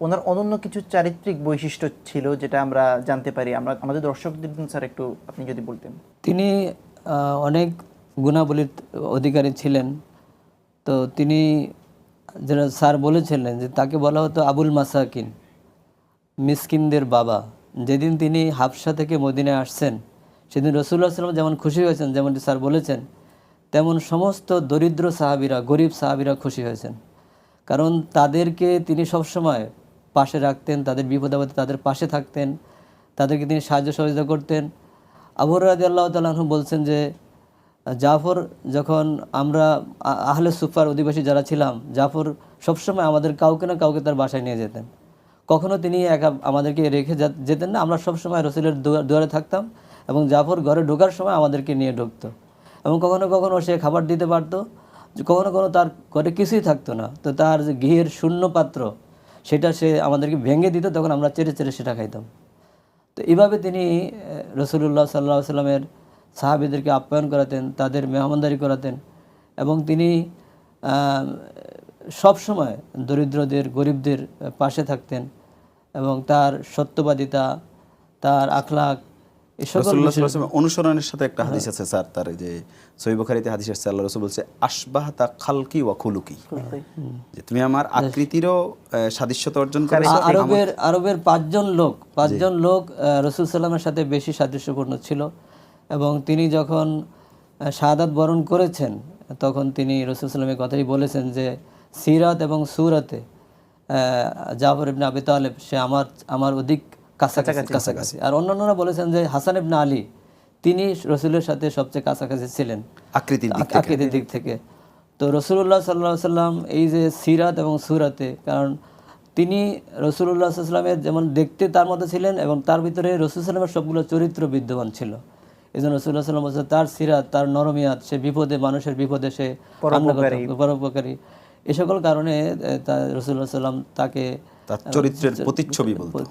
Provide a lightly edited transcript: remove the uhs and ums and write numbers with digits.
ওনার অনন্য কিছু চারিত্রিক বৈশিষ্ট্য ছিল যেটা আমরা জানতে পারি, আমরা আমাদের দর্শকদের জন্য স্যার একটু আপনি যদি বলতেন। তিনি অনেক গুণাবলীর অধিকারী ছিলেন। তো তিনি যেটা স্যার বলেছিলেন যে তাকে বলা হতো আবুল মাসাকিন, মিসকিনদের বাবা। যেদিন তিনি হাবশা থেকে মদিনায় আসছেন সেদিন রাসূলুল্লাহ সাল্লাল্লাহু আলাইহি ওয়াসাল্লাম যেমন খুশি হয়েছেন, যেমনটি স্যার বলেছেন, তেমন সমস্ত দরিদ্র সাহাবীরা, গরিব সাহাবীরা খুশি হয়েছেন। কারণ তাদেরকে তিনি সবসময় পাশে রাখতেন, তাদের বিপদ আপদে তাদের পাশে থাকতেন, তাদেরকে তিনি সাহায্য সহযোগিতা করতেন। আবু হুরায়রা রাদিয়াল্লাহু তাআলা আনহু বলছেন যে জাফর যখন আমরা আহলে সুফার অধিবাসী যারা ছিলাম, জাফর সবসময় আমাদের কাউকে না কাউকে তার বাসায় নিয়ে যেতেন। কখনো তিনি একা আমাদেরকে রেখে যেতেন না, আমরা সবসময় রসুলের দুয়ারে থাকতাম এবং জাফর ঘরে ঢোকার সময় আমাদেরকে নিয়ে ঢুকতো। এবং কখনো কখনো সে খাবার দিতে পারতো, কখনো কখনো তার ঘরে কিছুই থাকতো না, তো তার যে ঘিয়ের শূন্য পাত্র সেটা সে আমাদেরকে ভেঙে দিত, তখন আমরা চেড়ে চেড়ে সেটা খাইতাম। তো এইভাবে তিনি রাসূলুল্লাহ সাল্লাল্লাহু আলাইহি ওয়াসাল্লামের সাহাবীদেরকে আপ্যায়ন করাতেন, তাদের মেহমানদারি করাতেন এবং তিনি সব সময় দরিদ্রদের, গরিবদের পাশে থাকতেন এবং তার সত্যবাদিতা, তার আখলাক, এই সকল রাসূলুল্লাহ সাল্লাল্লাহু আলাইহি ওয়াসাল্লাম অনুসরণের সাথে একটা হাদিস আছে স্যার, তার এই যে সহিহ বুখারীতে হাদিস আছে, আল্লাহ রাসূল বলছে আশবাহতা খালকি ওয়া খুলুকি, যে তুমি আমার আকৃতিরও সাদৃশ্যতা অর্জন করেছো। আরবের পাঁচজন লোক রাসূল সাল্লামের সাথে বেশি সাদৃশ্যপূর্ণ ছিল এবং তিনি যখন শাহাদাত বরণ করেছেন তখন তিনি রাসূল সাল্লামের কথাই বলেছেন যে সিরাত এবং সুরাতে জাফর ইবনে আবি তালেব সে আমার অধিক কাছাকাছি। আর অন্যান্যরা বলেছেন যে হাসান ইবনে আলী তিনি রসুলের সাথে সবচেয়ে কাছাকাছি ছিলেন আকৃতির দিক থেকে। তো রাসূলুল্লাহ সাল্লাল্লাহু আলাইহি ওয়াসাল্লাম এই যে সিরাত এবং সুরাতে, কারণ তিনি রাসূলুল্লাহ সাল্লাল্লাহু আলাইহি ওয়াসাল্লামের যেমন দেখতে তার মতো ছিলেন এবং তার ভিতরে রাসূল সাল্লাল্লাহু আলাইহি ওয়াসাল্লামের সবগুলো চরিত্র বিদ্যমান ছিল। এই জন্য রাসূলুল্লাহ সাল্লাল্লাহু আলাইহি ওয়াসাল্লাম তার সিরাত, তার নরমিয়াত, সে বিপদে, মানুষের বিপদে সে পরোপকারী, এই সকল কারণে রাসূলুল্লাহ সাল্লাল্লাহু আলাইহি ওয়াসাল্লাম তাকে তার চরিত্রের প্রতিচ্ছবি বলতো।